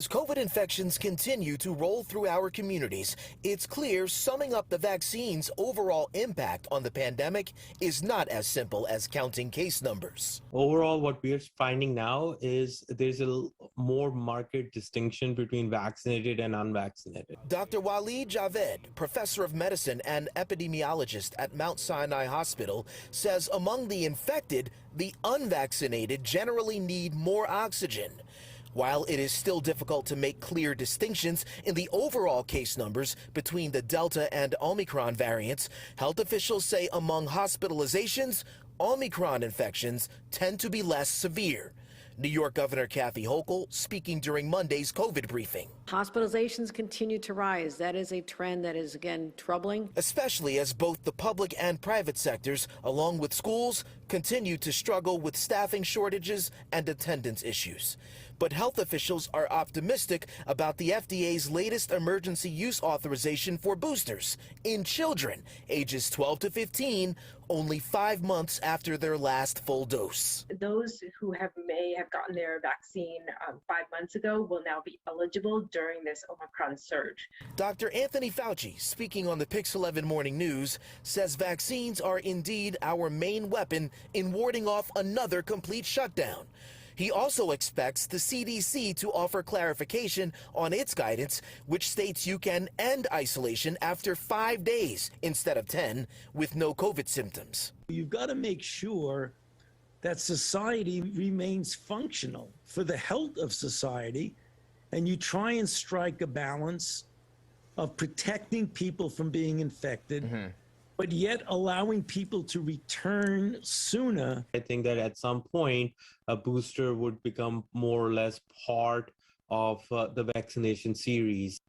As COVID infections continue to roll through our communities, it's clear summing up the vaccine's overall impact on the pandemic is not as simple as counting case numbers. Overall, what we're finding now is there's a more marked distinction between vaccinated and unvaccinated. Dr. Waleed Javed, professor of medicine and epidemiologist at Mount Sinai Hospital, says among the infected, the unvaccinated generally need more oxygen. While it is still difficult to make clear distinctions in the overall case numbers between the Delta and Omicron variants, health officials say among hospitalizations, Omicron infections tend to be less severe. New York Governor Kathy Hochul speaking during Monday's COVID briefing. Hospitalizations continue to rise. That is a trend that is, again, troubling. Especially as both the public and private sectors, along with schools, continue to struggle with staffing shortages and attendance issues. But health officials are optimistic about the FDA's latest emergency use authorization for boosters in children ages 12 to 15, only 5 months after their last full dose. Those who may have gotten their vaccine 5 months ago will now be eligible during this Omicron surge. Dr. Anthony Fauci, speaking on the Pix 11 Morning News, says vaccines are indeed our main weapon in warding off another complete shutdown. He also expects the CDC to offer clarification on its guidance, which states you can end isolation after 5 days instead of 10 with no COVID symptoms. You've got to make sure that society remains functional for the health of society, and you try and strike a balance of protecting people from being infected, but yet allowing people to return sooner. I think that at some point, a booster would become more or less part of the vaccination series.